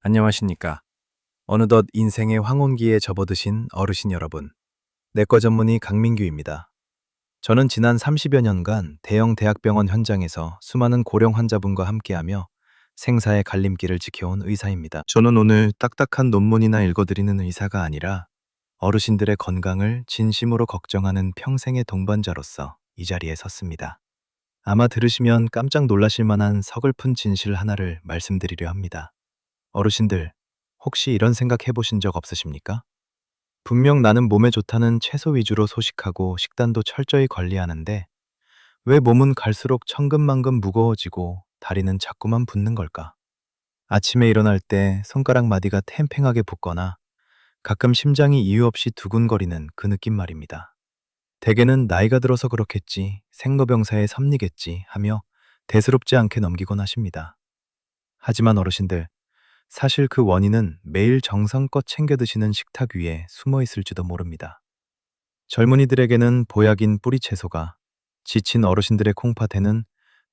안녕하십니까. 어느덧 인생의 황혼기에 접어드신 어르신 여러분. 내과 전문의 강민규입니다. 저는 지난 30여 년간 대형 대학병원 현장에서 수많은 고령 환자분과 함께하며 생사의 갈림길을 지켜온 의사입니다. 저는 오늘 딱딱한 논문이나 읽어드리는 의사가 아니라 어르신들의 건강을 진심으로 걱정하는 평생의 동반자로서 이 자리에 섰습니다. 아마 들으시면 깜짝 놀라실 만한 서글픈 진실 하나를 말씀드리려 합니다. 어르신들, 혹시 이런 생각 해보신 적 없으십니까? 분명 나는 몸에 좋다는 채소 위주로 소식하고 식단도 철저히 관리하는데 왜 몸은 갈수록 천근만근 무거워지고 다리는 자꾸만 붓는 걸까? 아침에 일어날 때 손가락 마디가 탱팽하게 붓거나 가끔 심장이 이유 없이 두근거리는 그 느낌 말입니다. 대개는 나이가 들어서 그렇겠지, 생로병사의 섭리겠지 하며 대수롭지 않게 넘기곤 하십니다. 하지만 어르신들, 사실 그 원인은 매일 정성껏 챙겨 드시는 식탁 위에 숨어 있을지도 모릅니다. 젊은이들에게는 보약인 뿌리채소가, 지친 어르신들의 콩팥에는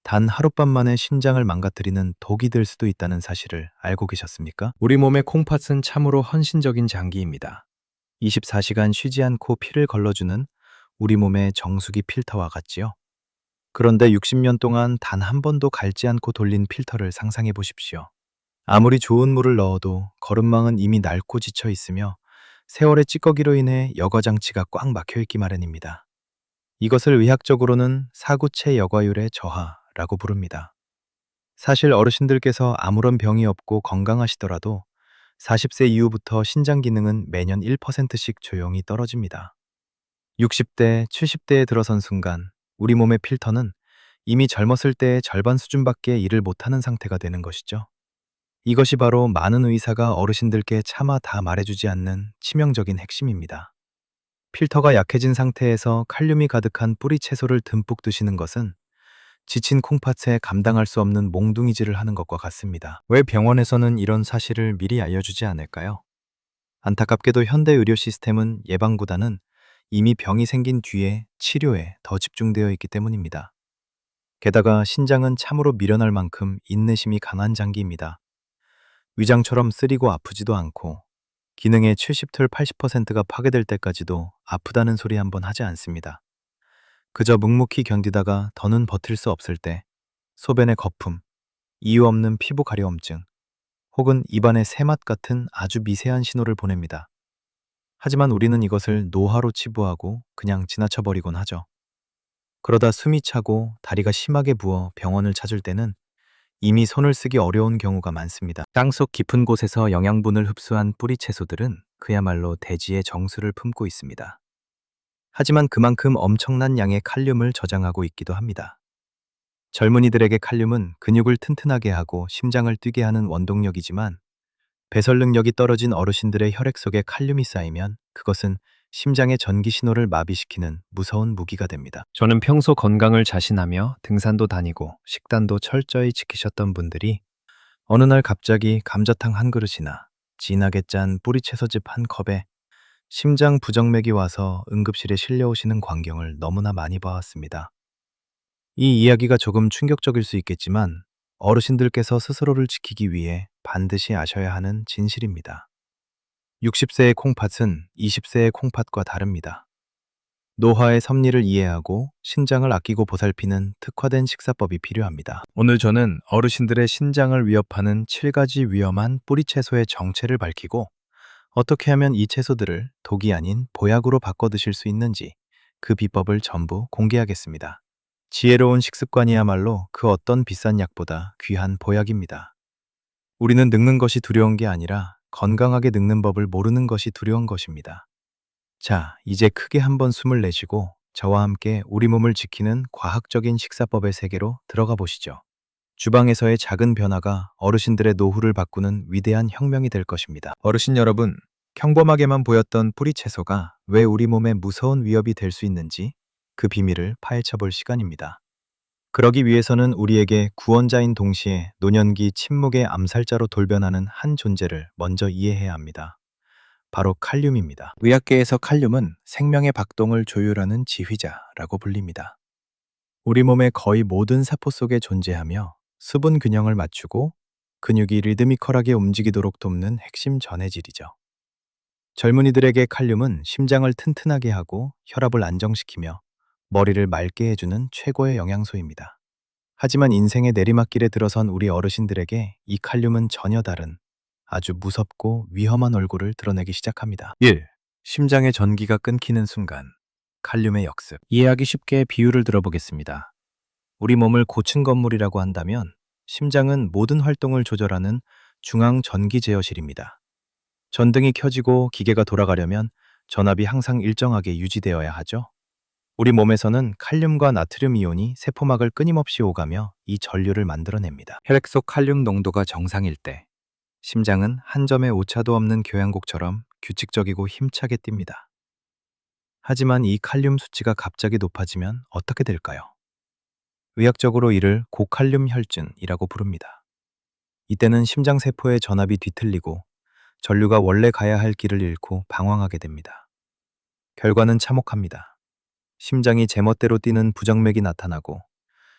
단 하룻밤 만에 신장을 망가뜨리는 독이 될 수도 있다는 사실을 알고 계셨습니까? 우리 몸의 콩팥은 참으로 헌신적인 장기입니다. 24시간 쉬지 않고 피를 걸러주는 우리 몸의 정수기 필터와 같지요. 그런데 60년 동안 단 한 번도 갈지 않고 돌린 필터를 상상해 보십시오. 아무리 좋은 물을 넣어도 거름망은 이미 낡고 지쳐 있으며 세월의 찌꺼기로 인해 여과장치가 꽉 막혀 있기 마련입니다. 이것을 의학적으로는 사구체 여과율의 저하라고 부릅니다. 사실 어르신들께서 아무런 병이 없고 건강하시더라도 40세 이후부터 신장 기능은 매년 1%씩 조용히 떨어집니다. 60대, 70대에 들어선 순간 우리 몸의 필터는 이미 젊었을 때의 절반 수준밖에 일을 못하는 상태가 되는 것이죠. 이것이 바로 많은 의사가 어르신들께 차마 다 말해주지 않는 치명적인 핵심입니다. 필터가 약해진 상태에서 칼륨이 가득한 뿌리 채소를 듬뿍 드시는 것은 지친 콩팥에 감당할 수 없는 몽둥이질을 하는 것과 같습니다. 왜 병원에서는 이런 사실을 미리 알려주지 않을까요? 안타깝게도 현대 의료 시스템은 예방보다는 이미 병이 생긴 뒤에 치료에 더 집중되어 있기 때문입니다. 게다가 신장은 참으로 미련할 만큼 인내심이 강한 장기입니다. 위장처럼 쓰리고 아프지도 않고 기능의 70틀 80%가 파괴될 때까지도 아프다는 소리 한번 하지 않습니다. 그저 묵묵히 견디다가 더는 버틸 수 없을 때 소변의 거품, 이유 없는 피부 가려움증, 혹은 입안의 새맛 같은 아주 미세한 신호를 보냅니다. 하지만 우리는 이것을 노화로 치부하고 그냥 지나쳐버리곤 하죠. 그러다 숨이 차고 다리가 심하게 부어 병원을 찾을 때는 이미 손을 쓰기 어려운 경우가 많습니다. 땅속 깊은 곳에서 영양분을 흡수한 뿌리 채소들은 그야말로 대지의 정수를 품고 있습니다. 하지만 그만큼 엄청난 양의 칼륨을 저장하고 있기도 합니다. 젊은이들에게 칼륨은 근육을 튼튼하게 하고 심장을 뛰게 하는 원동력이지만 배설 능력이 떨어진 어르신들의 혈액 속에 칼륨이 쌓이면 그것은 심장의 전기 신호를 마비시키는 무서운 무기가 됩니다. 저는 평소 건강을 자신하며 등산도 다니고 식단도 철저히 지키셨던 분들이 어느 날 갑자기 감자탕 한 그릇이나 진하게 짠 뿌리채소즙 한 컵에 심장 부정맥이 와서 응급실에 실려오시는 광경을 너무나 많이 봐왔습니다. 이 이야기가 조금 충격적일 수 있겠지만 어르신들께서 스스로를 지키기 위해 반드시 아셔야 하는 진실입니다. 60세의 콩팥은 20세의 콩팥과 다릅니다. 노화의 섭리를 이해하고 신장을 아끼고 보살피는 특화된 식사법이 필요합니다. 오늘 저는 어르신들의 신장을 위협하는 7가지 위험한 뿌리채소의 정체를 밝히고 어떻게 하면 이 채소들을 독이 아닌 보약으로 바꿔 드실 수 있는지 그 비법을 전부 공개하겠습니다. 지혜로운 식습관이야말로 그 어떤 비싼 약보다 귀한 보약입니다. 우리는 늙는 것이 두려운 게 아니라 건강하게 늙는 법을 모르는 것이 두려운 것입니다. 자, 이제 크게 한번 숨을 내쉬고 저와 함께 우리 몸을 지키는 과학적인 식사법의 세계로 들어가 보시죠. 주방에서의 작은 변화가 어르신들의 노후를 바꾸는 위대한 혁명이 될 것입니다. 어르신 여러분, 평범하게만 보였던 뿌리 채소가 왜 우리 몸에 무서운 위협이 될 수 있는지 그 비밀을 파헤쳐 볼 시간입니다. 그러기 위해서는 우리에게 구원자인 동시에 노년기 침묵의 암살자로 돌변하는 한 존재를 먼저 이해해야 합니다. 바로 칼륨입니다. 의학계에서 칼륨은 생명의 박동을 조율하는 지휘자라고 불립니다. 우리 몸의 거의 모든 세포 속에 존재하며 수분 균형을 맞추고 근육이 리드미컬하게 움직이도록 돕는 핵심 전해질이죠. 젊은이들에게 칼륨은 심장을 튼튼하게 하고 혈압을 안정시키며 머리를 맑게 해주는 최고의 영양소입니다. 하지만 인생의 내리막길에 들어선 우리 어르신들에게 이 칼륨은 전혀 다른 아주 무섭고 위험한 얼굴을 드러내기 시작합니다. 1. 심장의 전기가 끊기는 순간 칼륨의 역습. 이해하기 쉽게 비유를 들어보겠습니다. 우리 몸을 고층 건물이라고 한다면 심장은 모든 활동을 조절하는 중앙 전기 제어실입니다. 전등이 켜지고 기계가 돌아가려면 전압이 항상 일정하게 유지되어야 하죠. 우리 몸에서는 칼륨과 나트륨 이온이 세포막을 끊임없이 오가며 이 전류를 만들어냅니다. 혈액 속 칼륨 농도가 정상일 때 심장은 한 점의 오차도 없는 교향곡처럼 규칙적이고 힘차게 뜁니다. 하지만 이 칼륨 수치가 갑자기 높아지면 어떻게 될까요? 의학적으로 이를 고칼륨 혈증이라고 부릅니다. 이때는 심장 세포의 전압이 뒤틀리고 전류가 원래 가야 할 길을 잃고 방황하게 됩니다. 결과는 참혹합니다. 심장이 제멋대로 뛰는 부정맥이 나타나고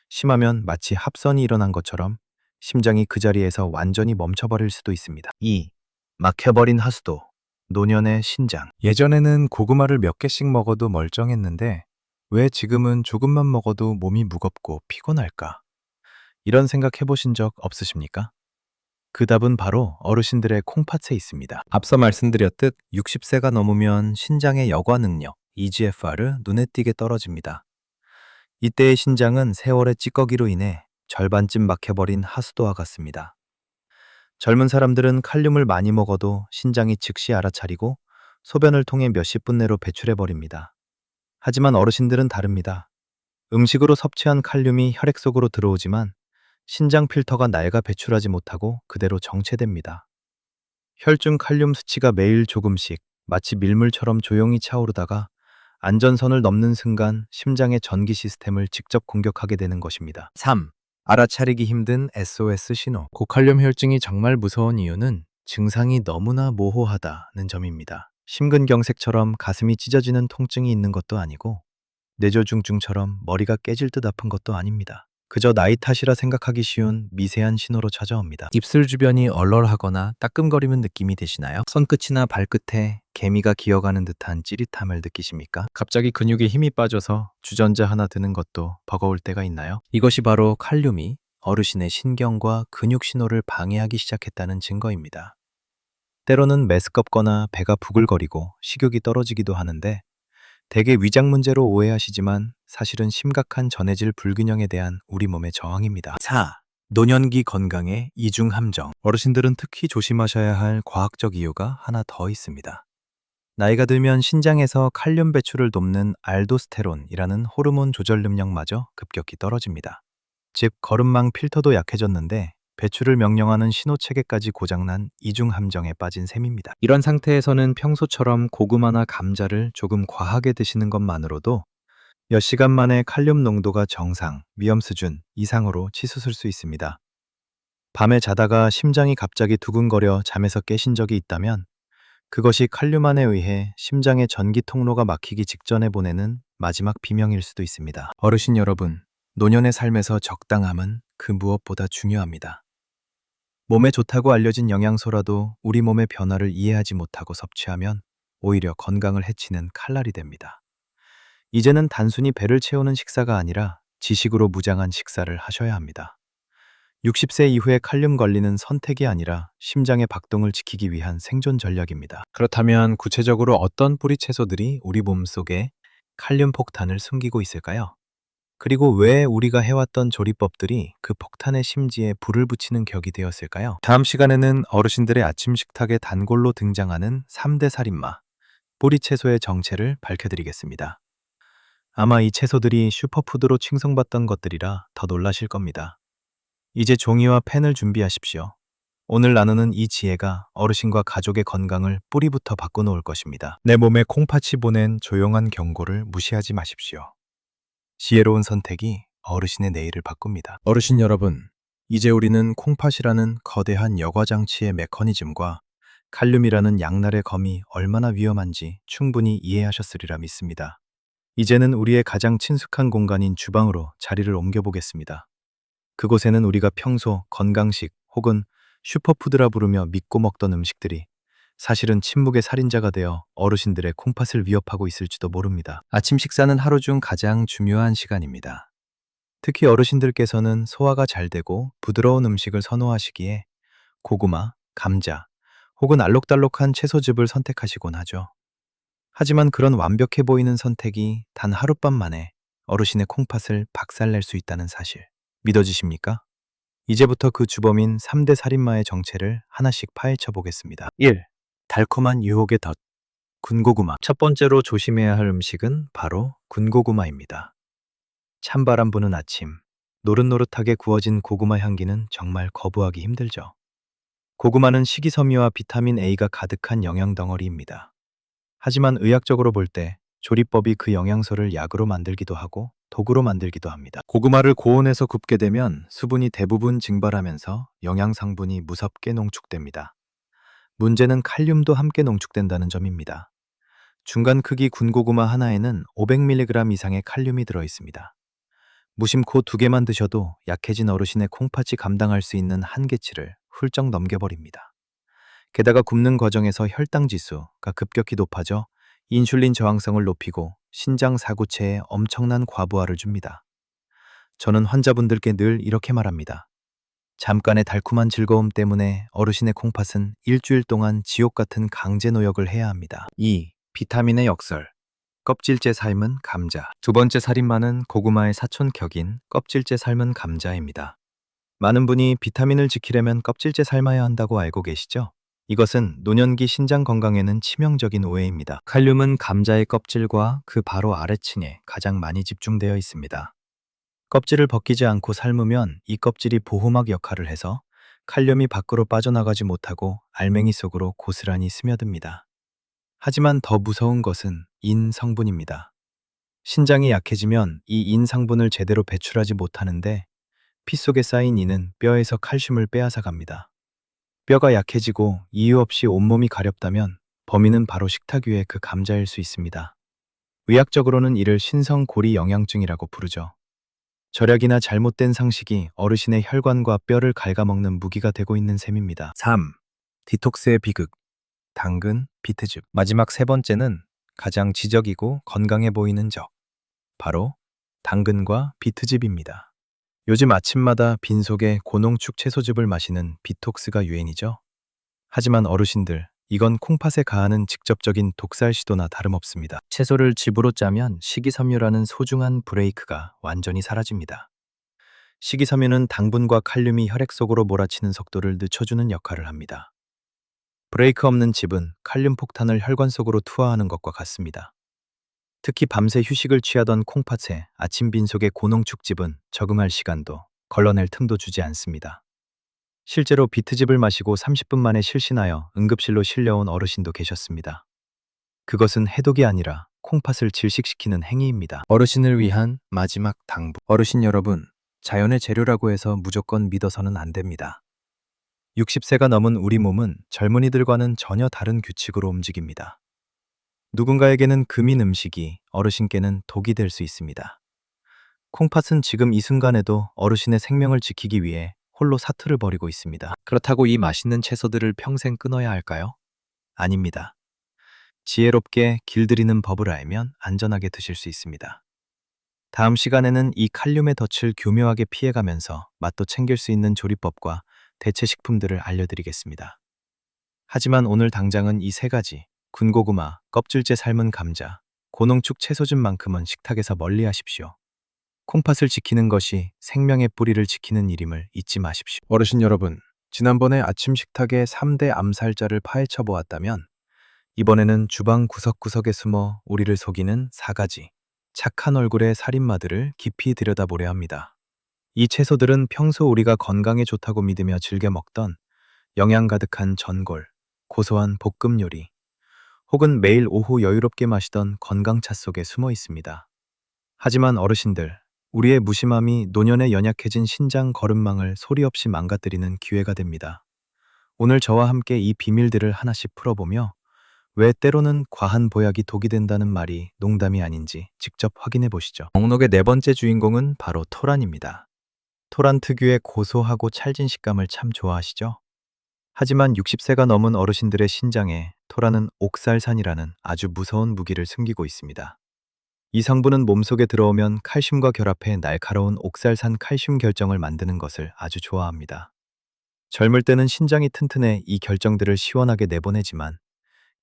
심하면 마치 합선이 일어난 것처럼 심장이 그 자리에서 완전히 멈춰버릴 수도 있습니다. 2. 막혀버린 하수도, 노년의 신장. 예전에는 고구마를 몇 개씩 먹어도 멀쩡했는데 왜 지금은 조금만 먹어도 몸이 무겁고 피곤할까? 이런 생각 해보신 적 없으십니까? 그 답은 바로 어르신들의 콩팥에 있습니다. 앞서 말씀드렸듯 60세가 넘으면 신장의 여과 능력, EGFR은 눈에 띄게 떨어집니다. 이때의 신장은 세월의 찌꺼기로 인해 절반쯤 막혀버린 하수도와 같습니다. 젊은 사람들은 칼륨을 많이 먹어도 신장이 즉시 알아차리고 소변을 통해 몇십 분 내로 배출해버립니다. 하지만 어르신들은 다릅니다. 음식으로 섭취한 칼륨이 혈액 속으로 들어오지만 신장 필터가 낡아 배출하지 못하고 그대로 정체됩니다. 혈중 칼륨 수치가 매일 조금씩 마치 밀물처럼 조용히 차오르다가 안전선을 넘는 순간 심장의 전기 시스템을 직접 공격하게 되는 것입니다. 3. 알아차리기 힘든 SOS 신호. 고칼륨 혈증이 정말 무서운 이유는 증상이 너무나 모호하다는 점입니다. 심근경색처럼 가슴이 찢어지는 통증이 있는 것도 아니고 뇌조중증처럼 머리가 깨질 듯 아픈 것도 아닙니다. 그저 나이 탓이라 생각하기 쉬운 미세한 신호로 찾아옵니다. 입술 주변이 얼얼하거나 따끔거리는 느낌이 드시나요? 손끝이나 발끝에 개미가 기어가는 듯한 찌릿함을 느끼십니까? 갑자기 근육에 힘이 빠져서 주전자 하나 드는 것도 버거울 때가 있나요? 이것이 바로 칼륨이 어르신의 신경과 근육 신호를 방해하기 시작했다는 증거입니다. 때로는 메스껍거나 배가 부글거리고 식욕이 떨어지기도 하는데 대개 위장 문제로 오해하시지만 사실은 심각한 전해질 불균형에 대한 우리 몸의 저항입니다. 4. 노년기 건강의 이중 함정. 어르신들은 특히 조심하셔야 할 과학적 이유가 하나 더 있습니다. 나이가 들면 신장에서 칼륨 배출을 돕는 알도스테론이라는 호르몬 조절 능력마저 급격히 떨어집니다. 즉 걸음망 필터도 약해졌는데 배출을 명령하는 신호체계까지 고장난 이중 함정에 빠진 셈입니다. 이런 상태에서는 평소처럼 고구마나 감자를 조금 과하게 드시는 것만으로도 몇 시간 만에 칼륨 농도가 정상, 위험 수준 이상으로 치솟을 수 있습니다. 밤에 자다가 심장이 갑자기 두근거려 잠에서 깨신 적이 있다면 그것이 칼륨안에 의해 심장의 전기 통로가 막히기 직전에 보내는 마지막 비명일 수도 있습니다. 어르신 여러분, 노년의 삶에서 적당함은 그 무엇보다 중요합니다. 몸에 좋다고 알려진 영양소라도 우리 몸의 변화를 이해하지 못하고 섭취하면 오히려 건강을 해치는 칼날이 됩니다. 이제는 단순히 배를 채우는 식사가 아니라 지식으로 무장한 식사를 하셔야 합니다. 60세 이후에 칼륨 관리는 선택이 아니라 심장의 박동을 지키기 위한 생존 전략입니다. 그렇다면 구체적으로 어떤 뿌리 채소들이 우리 몸속에 칼륨 폭탄을 숨기고 있을까요? 그리고 왜 우리가 해왔던 조리법들이 그 폭탄의 심지에 불을 붙이는 격이 되었을까요? 다음 시간에는 어르신들의 아침 식탁에 단골로 등장하는 3대 살인마, 뿌리 채소의 정체를 밝혀드리겠습니다. 아마 이 채소들이 슈퍼푸드로 칭송받던 것들이라 더 놀라실 겁니다. 이제 종이와 펜을 준비하십시오. 오늘 나누는 이 지혜가 어르신과 가족의 건강을 뿌리부터 바꿔놓을 것입니다. 내 몸에 콩팥이 보낸 조용한 경고를 무시하지 마십시오. 지혜로운 선택이 어르신의 내일을 바꿉니다. 어르신 여러분, 이제 우리는 콩팥이라는 거대한 여과장치의 메커니즘과 칼륨이라는 양날의 검이 얼마나 위험한지 충분히 이해하셨으리라 믿습니다. 이제는 우리의 가장 친숙한 공간인 주방으로 자리를 옮겨보겠습니다. 그곳에는 우리가 평소 건강식 혹은 슈퍼푸드라 부르며 믿고 먹던 음식들이 사실은 침묵의 살인자가 되어 어르신들의 콩팥을 위협하고 있을지도 모릅니다. 아침 식사는 하루 중 가장 중요한 시간입니다. 특히 어르신들께서는 소화가 잘 되고 부드러운 음식을 선호하시기에 고구마, 감자 혹은 알록달록한 채소즙을 선택하시곤 하죠. 하지만 그런 완벽해 보이는 선택이 단 하룻밤 만에 어르신의 콩팥을 박살낼 수 있다는 사실 믿어지십니까? 이제부터 그 주범인 3대 살인마의 정체를 하나씩 파헤쳐 보겠습니다. 1. 달콤한 유혹의 덫. 군고구마. 첫 번째로 조심해야 할 음식은 바로 군고구마입니다. 찬바람 부는 아침, 노릇노릇하게 구워진 고구마 향기는 정말 거부하기 힘들죠. 고구마는 식이섬유와 비타민 A가 가득한 영양 덩어리입니다. 하지만 의학적으로 볼 때 조리법이 그 영양소를 약으로 만들기도 하고 독으로 만들기도 합니다. 고구마를 고온에서 굽게 되면 수분이 대부분 증발하면서 영양 성분이 무섭게 농축됩니다. 문제는 칼륨도 함께 농축된다는 점입니다. 중간 크기 군고구마 하나에는 500mg 이상의 칼륨이 들어 있습니다. 무심코 2개만 드셔도 약해진 어르신의 콩팥이 감당할 수 있는 한계치를 훌쩍 넘겨버립니다. 게다가 굽는 과정에서 혈당 지수가 급격히 높아져 인슐린 저항성을 높이고 신장 사구체에 엄청난 과부하를 줍니다. 저는 환자분들께 늘 이렇게 말합니다. 잠깐의 달콤한 즐거움 때문에 어르신의 콩팥은 일주일 동안 지옥 같은 강제 노역을 해야 합니다. 2. 비타민의 역설. 껍질째 삶은 감자. 두 번째 살인마는 고구마의 사촌격인 껍질째 삶은 감자입니다. 많은 분이 비타민을 지키려면 껍질째 삶아야 한다고 알고 계시죠? 이것은 노년기 신장 건강에는 치명적인 오해입니다. 칼륨은 감자의 껍질과 그 바로 아래층에 가장 많이 집중되어 있습니다. 껍질을 벗기지 않고 삶으면 이 껍질이 보호막 역할을 해서 칼륨이 밖으로 빠져나가지 못하고 알맹이 속으로 고스란히 스며듭니다. 하지만 더 무서운 것은 인 성분입니다. 신장이 약해지면 이 인 성분을 제대로 배출하지 못하는데 피 속에 쌓인 인은 뼈에서 칼슘을 빼앗아 갑니다. 뼈가 약해지고 이유 없이 온몸이 가렵다면 범인은 바로 식탁 위의 그 감자일 수 있습니다. 의학적으로는 이를 신성고리 영양증이라고 부르죠. 절약이나 잘못된 상식이 어르신의 혈관과 뼈를 갉아먹는 무기가 되고 있는 셈입니다. 3. 디톡스의 비극. 당근, 비트즙. 마지막 세 번째는 가장 지적이고 건강해 보이는 적. 바로 당근과 비트즙입니다. 요즘 아침마다 빈속에 고농축 채소즙을 마시는 비톡스가 유행이죠. 하지만 어르신들, 이건 콩팥에 가하는 직접적인 독살 시도나 다름없습니다. 채소를 즙으로 짜면 식이섬유라는 소중한 브레이크가 완전히 사라집니다. 식이섬유는 당분과 칼륨이 혈액 속으로 몰아치는 속도를 늦춰주는 역할을 합니다. 브레이크 없는 즙은 칼륨 폭탄을 혈관 속으로 투하하는 것과 같습니다. 특히 밤새 휴식을 취하던 콩팥에 아침 빈속의 고농축즙은 적응할 시간도 걸러낼 틈도 주지 않습니다. 실제로 비트즙을 마시고 30분 만에 실신하여 응급실로 실려온 어르신도 계셨습니다. 그것은 해독이 아니라 콩팥을 질식시키는 행위입니다. 어르신을 위한 마지막 당부. 어르신 여러분, 자연의 재료라고 해서 무조건 믿어서는 안 됩니다. 60세가 넘은 우리 몸은 젊은이들과는 전혀 다른 규칙으로 움직입니다. 누군가에게는 금인 음식이 어르신께는 독이 될 수 있습니다. 콩팥은 지금 이 순간에도 어르신의 생명을 지키기 위해 홀로 사투를 벌이고 있습니다. 그렇다고 이 맛있는 채소들을 평생 끊어야 할까요? 아닙니다. 지혜롭게 길들이는 법을 알면 안전하게 드실 수 있습니다. 다음 시간에는 이 칼륨의 덫을 교묘하게 피해가면서 맛도 챙길 수 있는 조리법과 대체 식품들을 알려드리겠습니다. 하지만 오늘 당장은 이 세 가지, 군고구마, 껍질째 삶은 감자, 고농축 채소즙만큼은 식탁에서 멀리 하십시오. 콩팥을 지키는 것이 생명의 뿌리를 지키는 일임을 잊지 마십시오. 어르신 여러분, 지난번에 아침 식탁의 3대 암살자를 파헤쳐 보았다면 이번에는 주방 구석구석에 숨어 우리를 속이는 4가지 착한 얼굴의 살인마들을 깊이 들여다보려 합니다. 이 채소들은 평소 우리가 건강에 좋다고 믿으며 즐겨 먹던 영양 가득한 전골, 고소한 볶음 요리, 혹은 매일 오후 여유롭게 마시던 건강차 속에 숨어 있습니다. 하지만 어르신들, 우리의 무심함이 노년에 연약해진 신장 거름망을 소리 없이 망가뜨리는 기회가 됩니다. 오늘 저와 함께 이 비밀들을 하나씩 풀어보며 왜 때로는 과한 보약이 독이 된다는 말이 농담이 아닌지 직접 확인해 보시죠. 목록의 네 번째 주인공은 바로 토란입니다. 토란 특유의 고소하고 찰진 식감을 참 좋아하시죠? 하지만 60세가 넘은 어르신들의 신장에 토라는 옥살산이라는 아주 무서운 무기를 숨기고 있습니다. 이 성분은 몸속에 들어오면 칼슘과 결합해 날카로운 옥살산 칼슘 결정을 만드는 것을 아주 좋아합니다. 젊을 때는 신장이 튼튼해 이 결정들을 시원하게 내보내지만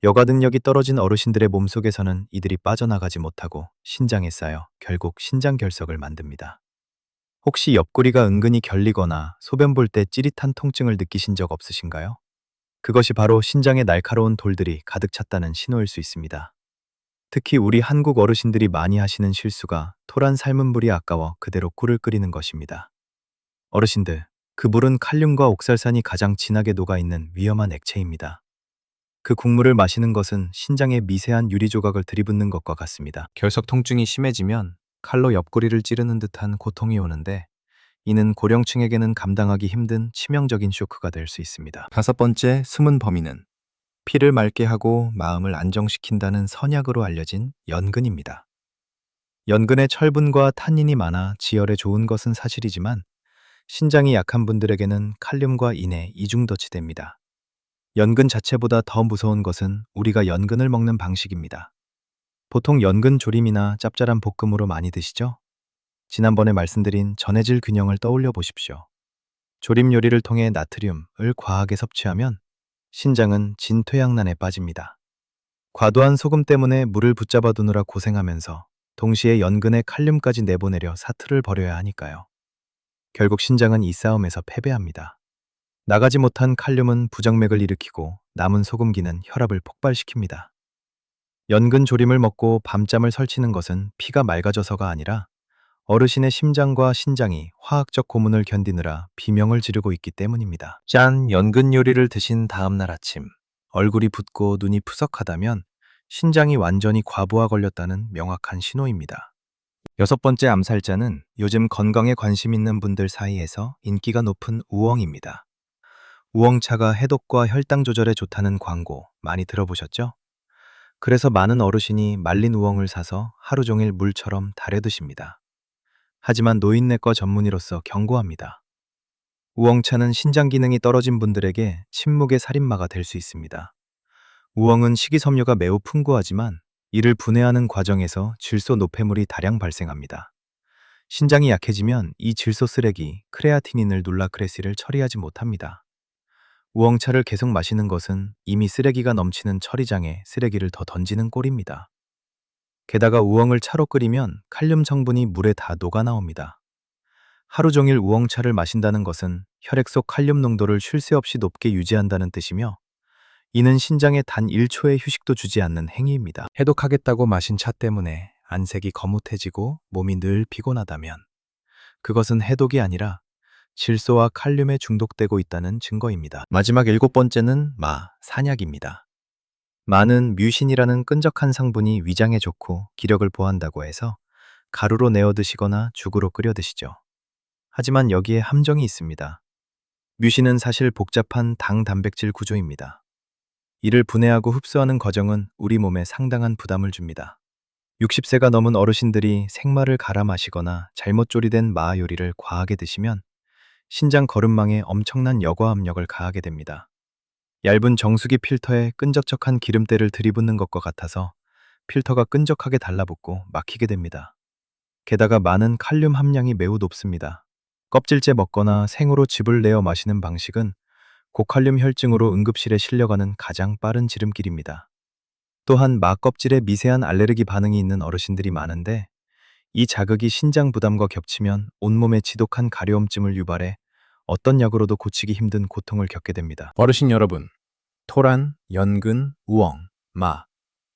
여가 능력이 떨어진 어르신들의 몸속에서는 이들이 빠져나가지 못하고 신장에 쌓여 결국 신장 결석을 만듭니다. 혹시 옆구리가 은근히 결리거나 소변 볼 때 찌릿한 통증을 느끼신 적 없으신가요? 그것이 바로 신장에 날카로운 돌들이 가득 찼다는 신호일 수 있습니다. 특히 우리 한국 어르신들이 많이 하시는 실수가 토란 삶은 물이 아까워 그대로 꿀을 끓이는 것입니다. 어르신들, 그 물은 칼륨과 옥살산이 가장 진하게 녹아있는 위험한 액체입니다. 그 국물을 마시는 것은 신장에 미세한 유리 조각을 들이붓는 것과 같습니다. 결석 통증이 심해지면 칼로 옆구리를 찌르는 듯한 고통이 오는데 이는 고령층에게는 감당하기 힘든 치명적인 쇼크가 될 수 있습니다. 다섯 번째, 숨은 범인은 피를 맑게 하고 마음을 안정시킨다는 선약으로 알려진 연근입니다. 연근에 철분과 탄닌이 많아 지혈에 좋은 것은 사실이지만 신장이 약한 분들에게는 칼륨과 인에 이중더치됩니다. 연근 자체보다 더 무서운 것은 우리가 연근을 먹는 방식입니다. 보통 연근 조림이나 짭짤한 볶음으로 많이 드시죠? 지난번에 말씀드린 전해질 균형을 떠올려 보십시오. 조림 요리를 통해 나트륨을 과하게 섭취하면 신장은 진퇴양난에 빠집니다. 과도한 소금 때문에 물을 붙잡아 두느라 고생하면서 동시에 연근에 칼륨까지 내보내려 사투를 벌여야 하니까요. 결국 신장은 이 싸움에서 패배합니다. 나가지 못한 칼륨은 부정맥을 일으키고 남은 소금기는 혈압을 폭발시킵니다. 연근 조림을 먹고 밤잠을 설치는 것은 피가 맑아져서가 아니라 어르신의 심장과 신장이 화학적 고문을 견디느라 비명을 지르고 있기 때문입니다. 짠! 연근 요리를 드신 다음 날 아침, 얼굴이 붓고 눈이 푸석하다면 신장이 완전히 과부하 걸렸다는 명확한 신호입니다. 여섯 번째 암살자는 요즘 건강에 관심 있는 분들 사이에서 인기가 높은 우엉입니다. 우엉차가 해독과 혈당 조절에 좋다는 광고 많이 들어보셨죠? 그래서 많은 어르신이 말린 우엉을 사서 하루 종일 물처럼 달여 드십니다. 하지만 노인내과 전문의로서 경고합니다. 우엉차는 신장 기능이 떨어진 분들에게 침묵의 살인마가 될 수 있습니다. 우엉은 식이섬유가 매우 풍부하지만 이를 분해하는 과정에서 질소 노폐물이 다량 발생합니다. 신장이 약해지면 이 질소 쓰레기, 크레아티닌을 눌라크레시를 처리하지 못합니다. 우엉차를 계속 마시는 것은 이미 쓰레기가 넘치는 처리장에 쓰레기를 더 던지는 꼴입니다. 게다가 우엉을 차로 끓이면 칼륨 성분이 물에 다 녹아 나옵니다. 하루 종일 우엉차를 마신다는 것은 혈액 속 칼륨 농도를 쉴 새 없이 높게 유지한다는 뜻이며 이는 신장에 단 1초의 휴식도 주지 않는 행위입니다. 해독하겠다고 마신 차 때문에 안색이 거뭇해지고 몸이 늘 피곤하다면 그것은 해독이 아니라 질소와 칼륨에 중독되고 있다는 증거입니다. 마지막 일곱 번째는 산약입니다. 마는 뮤신이라는 끈적한 성분이 위장에 좋고 기력을 보한다고 해서 가루로 내어 드시거나 죽으로 끓여 드시죠. 하지만 여기에 함정이 있습니다. 뮤신은 사실 복잡한 당 단백질 구조입니다. 이를 분해하고 흡수하는 과정은 우리 몸에 상당한 부담을 줍니다. 60세가 넘은 어르신들이 생마를 갈아 마시거나 잘못 조리된 마 요리를 과하게 드시면 신장 거름망에 엄청난 여과 압력을 가하게 됩니다. 얇은 정수기 필터에 끈적적한 기름때를 들이붓는 것과 같아서 필터가 끈적하게 달라붙고 막히게 됩니다. 게다가 마는 칼륨 함량이 매우 높습니다. 껍질째 먹거나 생으로 즙을 내어 마시는 방식은 고칼륨 혈증으로 응급실에 실려가는 가장 빠른 지름길입니다. 또한 마 껍질에 미세한 알레르기 반응이 있는 어르신들이 많은데 이 자극이 신장 부담과 겹치면 온몸에 지독한 가려움증을 유발해 어떤 약으로도 고치기 힘든 고통을 겪게 됩니다. 어르신 여러분, 토란, 연근, 우엉, 마,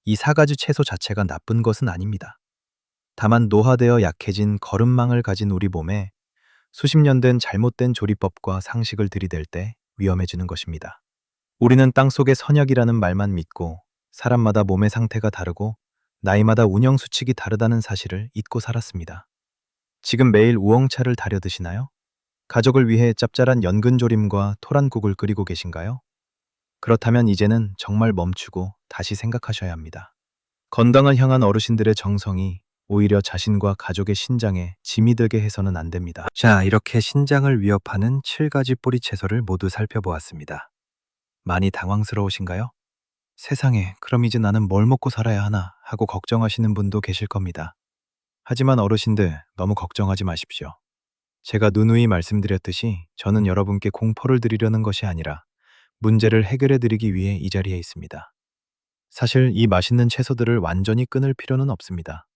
이 4가지 채소 자체가 나쁜 것은 아닙니다. 다만 노화되어 약해진 거름망을 가진 우리 몸에 수십 년 된 잘못된 조리법과 상식을 들이댈 때 위험해지는 것입니다. 우리는 땅속의 선약이라는 말만 믿고 사람마다 몸의 상태가 다르고 나이마다 운영 수칙이 다르다는 사실을 잊고 살았습니다. 지금 매일 우엉차를 달여 드시나요? 가족을 위해 짭짤한 연근조림과 토란국을 끓이고 계신가요? 그렇다면 이제는 정말 멈추고 다시 생각하셔야 합니다. 건강을 향한 어르신들의 정성이 오히려 자신과 가족의 신장에 짐이 되게 해서는 안 됩니다. 자, 이렇게 신장을 위협하는 7가지 뿌리 채소를 모두 살펴보았습니다. 많이 당황스러우신가요? 세상에, 그럼 이제 나는 뭘 먹고 살아야 하나 하고 걱정하시는 분도 계실 겁니다. 하지만 어르신들, 너무 걱정하지 마십시오. 제가 누누이 말씀드렸듯이 저는 여러분께 공포를 드리려는 것이 아니라 문제를 해결해 드리기 위해 이 자리에 있습니다. 사실 이 맛있는 채소들을 완전히 끊을 필요는 없습니다.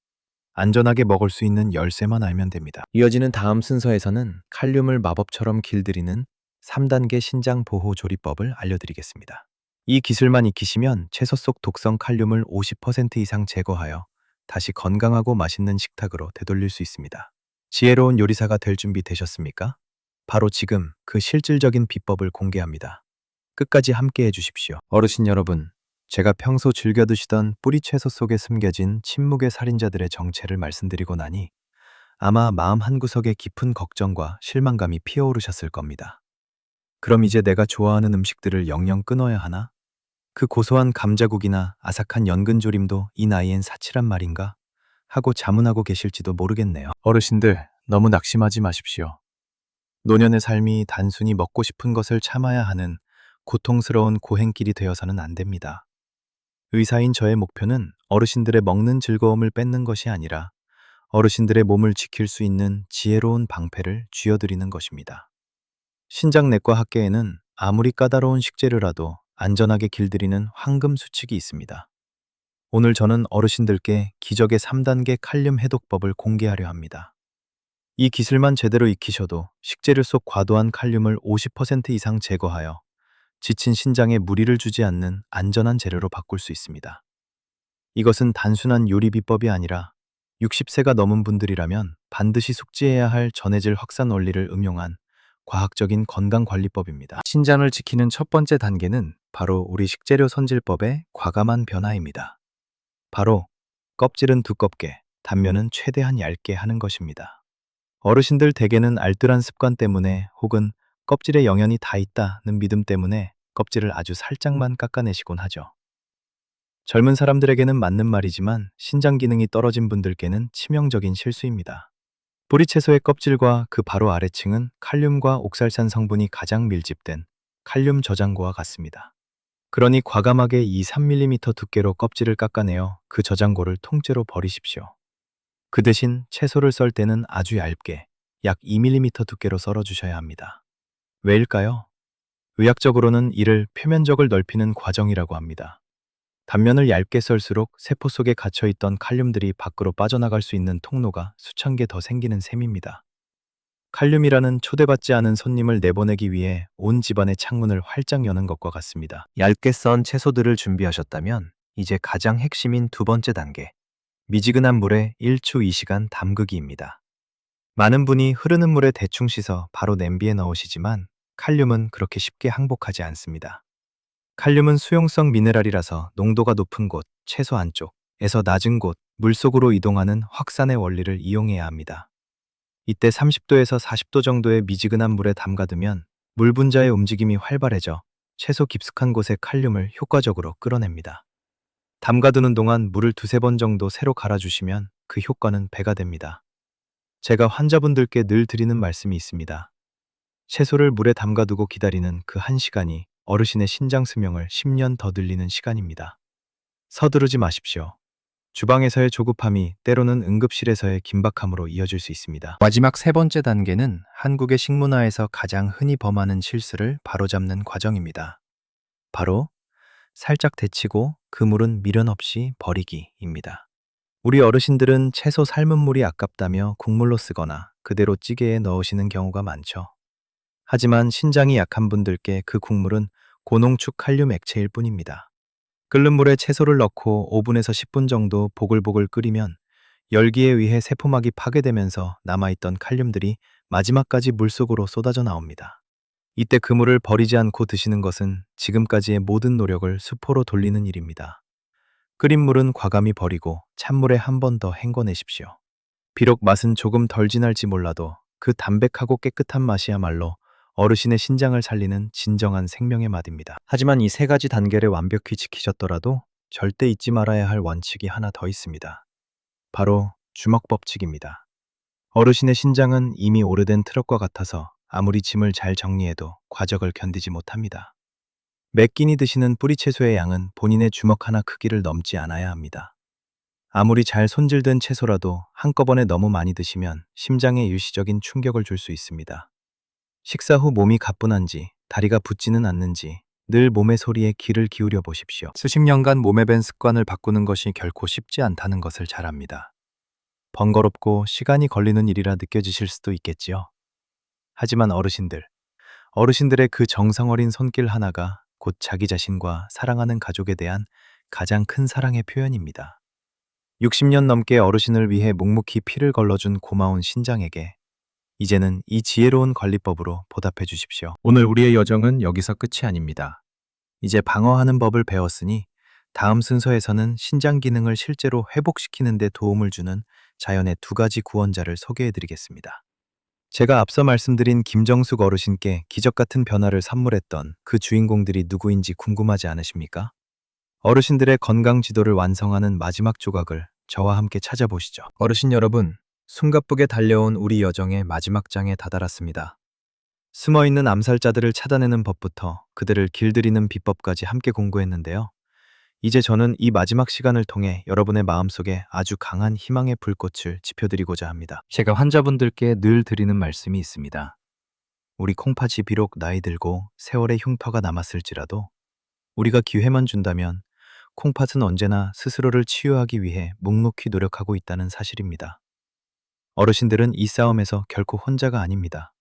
안전하게 먹을 수 있는 열쇠만 알면 됩니다. 이어지는 다음 순서에서는 칼륨을 마법처럼 길들이는 3단계 신장 보호 조리법을 알려드리겠습니다. 이 기술만 익히시면 채소 속 독성 칼륨을 50% 이상 제거하여 다시 건강하고 맛있는 식탁으로 되돌릴 수 있습니다. 지혜로운 요리사가 될 준비 되셨습니까? 바로 지금 그 실질적인 비법을 공개합니다. 끝까지 함께 해주십시오. 어르신 여러분, 제가 평소 즐겨 드시던 뿌리채소 속에 숨겨진 침묵의 살인자들의 정체를 말씀드리고 나니 아마 마음 한구석에 깊은 걱정과 실망감이 피어오르셨을 겁니다. 그럼 이제 내가 좋아하는 음식들을 영영 끊어야 하나? 그 고소한 감자국이나 아삭한 연근조림도 이 나이엔 사치란 말인가? 하고 자문하고 계실지도 모르겠네요. 어르신들, 너무 낙심하지 마십시오. 노년의 삶이 단순히 먹고 싶은 것을 참아야 하는 고통스러운 고행길이 되어서는 안 됩니다. 의사인 저의 목표는 어르신들의 먹는 즐거움을 뺏는 것이 아니라 어르신들의 몸을 지킬 수 있는 지혜로운 방패를 쥐어드리는 것입니다. 신장내과 학계에는 아무리 까다로운 식재료라도 안전하게 길들이는 황금 수칙이 있습니다. 오늘 저는 어르신들께 기적의 3단계 칼륨 해독법을 공개하려 합니다. 이 기술만 제대로 익히셔도 식재료 속 과도한 칼륨을 50% 이상 제거하여 지친 신장에 무리를 주지 않는 안전한 재료로 바꿀 수 있습니다. 이것은 단순한 요리 비법이 아니라 60세가 넘은 분들이라면 반드시 숙지해야 할 전해질 확산 원리를 응용한 과학적인 건강관리법입니다. 신장을 지키는 첫 번째 단계는 바로 우리 식재료 손질법의 과감한 변화입니다. 바로 껍질은 두껍게, 단면은 최대한 얇게 하는 것입니다. 어르신들 대개는 알뜰한 습관 때문에 혹은 껍질에 영양이 다 있다는 믿음 때문에 껍질을 아주 살짝만 깎아내시곤 하죠. 젊은 사람들에게는 맞는 말이지만 신장 기능이 떨어진 분들께는 치명적인 실수입니다. 뿌리채소의 껍질과 그 바로 아래층은 칼륨과 옥살산 성분이 가장 밀집된 칼륨 저장고와 같습니다. 그러니 과감하게 2-3mm 두께로 껍질을 깎아내어 그 저장고를 통째로 버리십시오. 그 대신 채소를 썰 때는 아주 얇게 약 2mm 두께로 썰어주셔야 합니다. 왜일까요? 의학적으로는 이를 표면적을 넓히는 과정이라고 합니다. 단면을 얇게 썰수록 세포 속에 갇혀있던 칼륨들이 밖으로 빠져나갈 수 있는 통로가 수천 개 더 생기는 셈입니다. 칼륨이라는 초대받지 않은 손님을 내보내기 위해 온 집안의 창문을 활짝 여는 것과 같습니다. 얇게 썬 채소들을 준비하셨다면 이제 가장 핵심인 두 번째 단계, 미지근한 물에 1초 2시간 담그기입니다. 많은 분이 흐르는 물에 대충 씻어 바로 냄비에 넣으시지만 칼륨은 그렇게 쉽게 항복하지 않습니다. 칼륨은 수용성 미네랄이라서 농도가 높은 곳, 채소 안쪽에서 낮은 곳, 물속으로 이동하는 확산의 원리를 이용해야 합니다. 이때 30도에서 40도 정도의 미지근한 물에 담가두면 물 분자의 움직임이 활발해져 채소 깊숙한 곳의 칼륨을 효과적으로 끌어냅니다. 담가두는 동안 물을 2-3번 정도 새로 갈아주시면 그 효과는 배가 됩니다. 제가 환자분들께 늘 드리는 말씀이 있습니다. 채소를 물에 담가두고 기다리는 그 1시간이 어르신의 신장 수명을 10년 더 늘리는 시간입니다. 서두르지 마십시오. 주방에서의 조급함이 때로는 응급실에서의 긴박함으로 이어질 수 있습니다. 마지막 세 번째 단계는 한국의 식문화에서 가장 흔히 범하는 실수를 바로잡는 과정입니다. 바로 살짝 데치고 그 물은 미련 없이 버리기입니다. 우리 어르신들은 채소 삶은 물이 아깝다며 국물로 쓰거나 그대로 찌개에 넣으시는 경우가 많죠. 하지만 신장이 약한 분들께 그 국물은 고농축 칼륨 액체일 뿐입니다. 끓는 물에 채소를 넣고 5분에서 10분 정도 보글보글 끓이면 열기에 의해 세포막이 파괴되면서 남아있던 칼륨들이 마지막까지 물속으로 쏟아져 나옵니다. 이때 그 물을 버리지 않고 드시는 것은 지금까지의 모든 노력을 수포로 돌리는 일입니다. 끓인 물은 과감히 버리고 찬물에 한 번 더 헹궈내십시오. 비록 맛은 조금 덜 진할지 몰라도 그 담백하고 깨끗한 맛이야말로 어르신의 신장을 살리는 진정한 생명의 맛입니다. 하지만 이 세 가지 단계를 완벽히 지키셨더라도 절대 잊지 말아야 할 원칙이 하나 더 있습니다. 바로 주먹 법칙입니다. 어르신의 신장은 이미 오래된 트럭과 같아서 아무리 짐을 잘 정리해도 과적을 견디지 못합니다. 매 끼니 드시는 뿌리채소의 양은 본인의 주먹 하나 크기를 넘지 않아야 합니다. 아무리 잘 손질된 채소라도 한꺼번에 너무 많이 드시면 심장에 일시적인 충격을 줄 수 있습니다. 식사 후 몸이 가뿐한지, 다리가 붓지는 않는지 늘 몸의 소리에 귀를 기울여 보십시오. 수십 년간 몸에 밴 습관을 바꾸는 것이 결코 쉽지 않다는 것을 잘 압니다. 번거롭고 시간이 걸리는 일이라 느껴지실 수도 있겠지요. 하지만 어르신들의 그 정성 어린 손길 하나가 곧 자기 자신과 사랑하는 가족에 대한 가장 큰 사랑의 표현입니다. 60년 넘게 어르신을 위해 묵묵히 피를 걸러준 고마운 신장에게 이제는 이 지혜로운 관리법으로 보답해 주십시오. 오늘 우리의 여정은 여기서 끝이 아닙니다. 이제 방어하는 법을 배웠으니 다음 순서에서는 신장 기능을 실제로 회복시키는 데 도움을 주는 자연의 두 가지 구원자를 소개해 드리겠습니다. 제가 앞서 말씀드린 김정숙 어르신께 기적 같은 변화를 선물했던 그 주인공들이 누구인지 궁금하지 않으십니까? 어르신들의 건강 지도를 완성하는 마지막 조각을 저와 함께 찾아보시죠. 어르신 여러분, 숨가쁘게 달려온 우리 여정의 마지막 장에 다다랐습니다. 숨어있는 암살자들을 찾아내는 법부터 그들을 길들이는 비법까지 함께 공부했는데요. 이제 저는 이 마지막 시간을 통해 여러분의 마음속에 아주 강한 희망의 불꽃을 지펴드리고자 합니다. 제가 환자분들께 늘 드리는 말씀이 있습니다. 우리 콩팥이 비록 나이 들고 세월의 흉터가 남았을지라도 우리가 기회만 준다면 콩팥은 언제나 스스로를 치유하기 위해 묵묵히 노력하고 있다는 사실입니다. 어르신들은 이 싸움에서 결코 혼자가 아닙니다.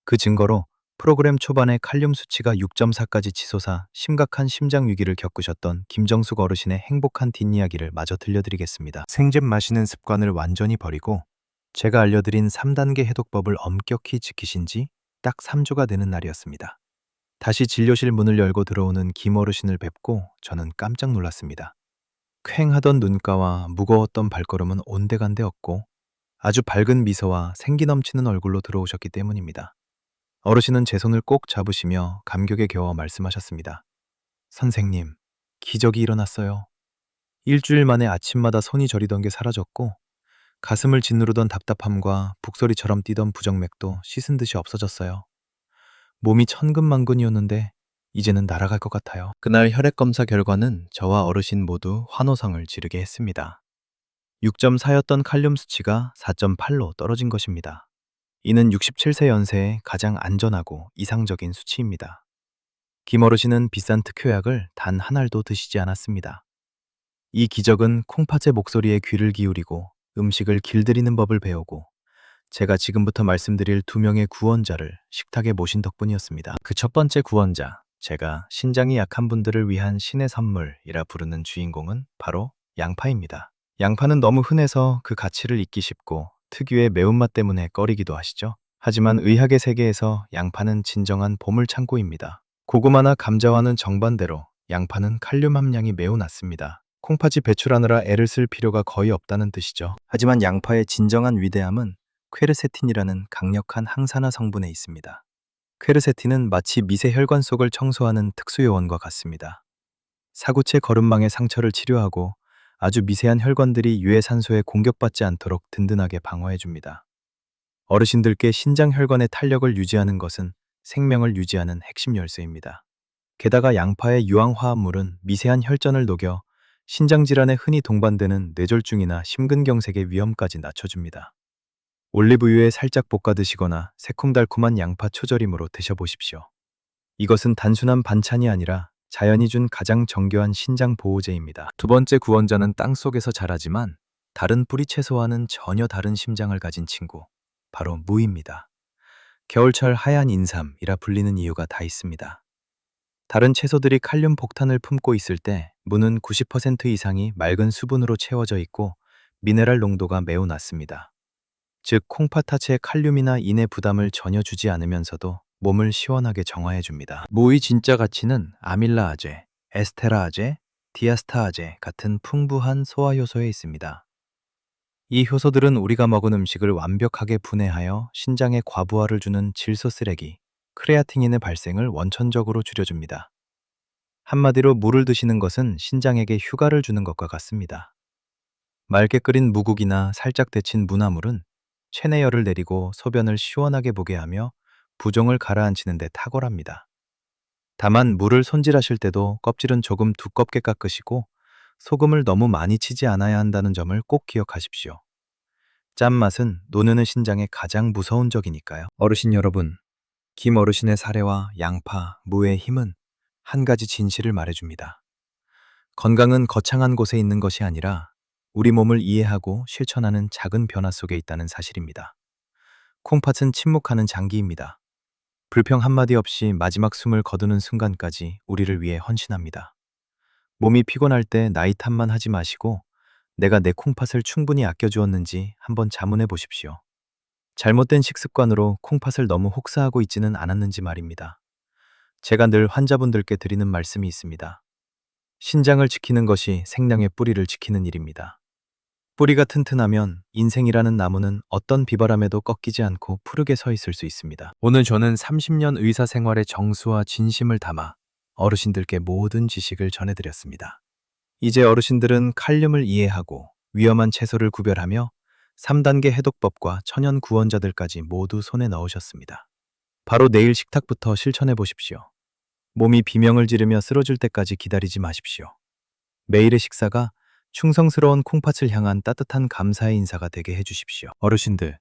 그 증거로 프로그램 초반에 칼륨 수치가 6.4까지 치솟아 심각한 심장 위기를 겪으셨던 김정숙 어르신의 행복한 뒷이야기를 마저 들려드리겠습니다. 생즙 마시는 습관을 완전히 버리고 제가 알려드린 3단계 해독법을 엄격히 지키신 지 딱 3주가 되는 날이었습니다. 다시 진료실 문을 열고 들어오는 김 어르신을 뵙고 저는 깜짝 놀랐습니다. 퀭하던 눈가와 무거웠던 발걸음은 온데간데 없고 아주 밝은 미소와 생기 넘치는 얼굴로 들어오셨기 때문입니다. 어르신은 제 손을 꼭 잡으시며 감격에 겨워 말씀하셨습니다. 선생님, 기적이 일어났어요. 일주일 만에 아침마다 손이 저리던 게 사라졌고 가슴을 짓누르던 답답함과 북소리처럼 뛰던 부정맥도 씻은 듯이 없어졌어요. 몸이 천근만근이었는데 이제는 날아갈 것 같아요. 그날 혈액검사 결과는 저와 어르신 모두 환호성을 지르게 했습니다. 6.4였던 칼륨 수치가 4.8로 떨어진 것입니다. 이는 67세 연세에 가장 안전하고 이상적인 수치입니다. 김 어르신은 비싼 특효약을 단 한 알도 드시지 않았습니다. 이 기적은 콩팥의 목소리에 귀를 기울이고 음식을 길들이는 법을 배우고 제가 지금부터 말씀드릴 두 명의 구원자를 식탁에 모신 덕분이었습니다. 그 첫 번째 구원자, 제가 신장이 약한 분들을 위한 신의 선물이라 부르는 주인공은 바로 양파입니다. 양파는 너무 흔해서 그 가치를 잊기 쉽고 특유의 매운맛 때문에 꺼리기도 하시죠. 하지만 의학의 세계에서 양파는 진정한 보물창고입니다. 고구마나 감자와는 정반대로 양파는 칼륨 함량이 매우 낮습니다. 콩팥이 배출하느라 애를 쓸 필요가 거의 없다는 뜻이죠. 하지만 양파의 진정한 위대함은 퀘르세틴이라는 강력한 항산화 성분에 있습니다. 퀘르세틴은 마치 미세 혈관 속을 청소하는 특수 요원과 같습니다. 사구체 거름망의 상처를 치료하고 아주 미세한 혈관들이 유해산소에 공격받지 않도록 든든하게 방어해줍니다. 어르신들께 신장 혈관의 탄력을 유지하는 것은 생명을 유지하는 핵심 열쇠입니다. 게다가 양파의 유황화합물은 미세한 혈전을 녹여 신장질환에 흔히 동반되는 뇌졸중이나 심근경색의 위험까지 낮춰줍니다. 올리브유에 살짝 볶아 드시거나 새콤달콤한 양파 초절임으로 드셔보십시오. 이것은 단순한 반찬이 아니라 자연이 준 가장 정교한 신장 보호제입니다. 두 번째 구원자는 땅속에서 자라지만 다른 뿌리 채소와는 전혀 다른 심장을 가진 친구, 바로 무입니다. 겨울철 하얀 인삼이라 불리는 이유가 다 있습니다. 다른 채소들이 칼륨 폭탄을 품고 있을 때 무는 90% 이상이 맑은 수분으로 채워져 있고 미네랄 농도가 매우 낮습니다. 즉 콩팥하체의 칼륨이나 인의 부담을 전혀 주지 않으면서도 몸을 시원하게 정화해줍니다. 무의 진짜 가치는 아밀라아제, 에스테라아제, 디아스타아제 같은 풍부한 소화효소에 있습니다. 이 효소들은 우리가 먹은 음식을 완벽하게 분해하여 신장에 과부하를 주는 질소 쓰레기, 크레아틴인의 발생을 원천적으로 줄여줍니다. 한마디로 물을 드시는 것은 신장에게 휴가를 주는 것과 같습니다. 맑게 끓인 무국이나 살짝 데친 무나물은 체내열을 내리고 소변을 시원하게 보게 하며 부종을 가라앉히는 데 탁월합니다. 다만 물을 손질하실 때도 껍질은 조금 두껍게 깎으시고 소금을 너무 많이 치지 않아야 한다는 점을 꼭 기억하십시오. 짠맛은 노느는 신장의 가장 무서운 적이니까요. 어르신 여러분, 김 어르신의 사례와 양파, 무의 힘은 한 가지 진실을 말해줍니다. 건강은 거창한 곳에 있는 것이 아니라 우리 몸을 이해하고 실천하는 작은 변화 속에 있다는 사실입니다. 콩팥은 침묵하는 장기입니다. 불평 한마디 없이 마지막 숨을 거두는 순간까지 우리를 위해 헌신합니다. 몸이 피곤할 때 나이 탓만 하지 마시고 내가 내 콩팥을 충분히 아껴주었는지 한번 자문해 보십시오. 잘못된 식습관으로 콩팥을 너무 혹사하고 있지는 않았는지 말입니다. 제가 늘 환자분들께 드리는 말씀이 있습니다. 신장을 지키는 것이 생명의 뿌리를 지키는 일입니다. 뿌리가 튼튼하면 인생이라는 나무는 어떤 비바람에도 꺾이지 않고 푸르게 서 있을 수 있습니다. 오늘 저는 30년 의사 생활의 정수와 진심을 담아 어르신들께 모든 지식을 전해드렸습니다. 이제 어르신들은 칼륨을 이해하고 위험한 채소를 구별하며 3단계 해독법과 천연 구원자들까지 모두 손에 넣으셨습니다. 바로 내일 식탁부터 실천해 보십시오. 몸이 비명을 지르며 쓰러질 때까지 기다리지 마십시오. 매일의 식사가 충성스러운 콩팥을 향한 따뜻한 감사의 인사가 되게 해주십시오. 어르신들,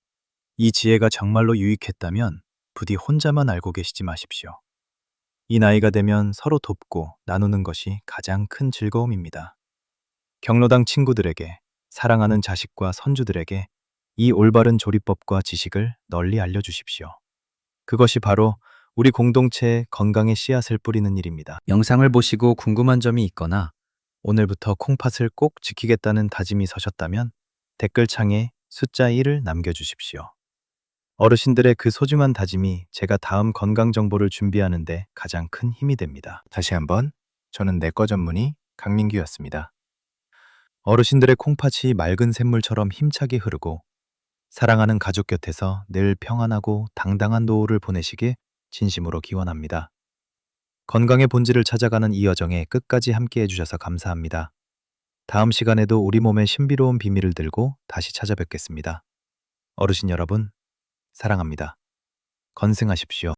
이 지혜가 정말로 유익했다면 부디 혼자만 알고 계시지 마십시오. 이 나이가 되면 서로 돕고 나누는 것이 가장 큰 즐거움입니다. 경로당 친구들에게, 사랑하는 자식과 손주들에게 이 올바른 조리법과 지식을 널리 알려주십시오. 그것이 바로 우리 공동체의 건강의 씨앗을 뿌리는 일입니다. 영상을 보시고 궁금한 점이 있거나 오늘부터 콩팥을 꼭 지키겠다는 다짐이 서셨다면 댓글창에 숫자 1을 남겨주십시오. 어르신들의 그 소중한 다짐이 제가 다음 건강 정보를 준비하는데 가장 큰 힘이 됩니다. 다시 한번, 저는 내과 전문의 강민규였습니다. 어르신들의 콩팥이 맑은 샘물처럼 힘차게 흐르고 사랑하는 가족 곁에서 늘 평안하고 당당한 노후를 보내시길 진심으로 기원합니다. 건강의 본질을 찾아가는 이 여정에 끝까지 함께 해주셔서 감사합니다. 다음 시간에도 우리 몸의 신비로운 비밀을 들고 다시 찾아뵙겠습니다. 어르신 여러분, 사랑합니다. 건승하십시오.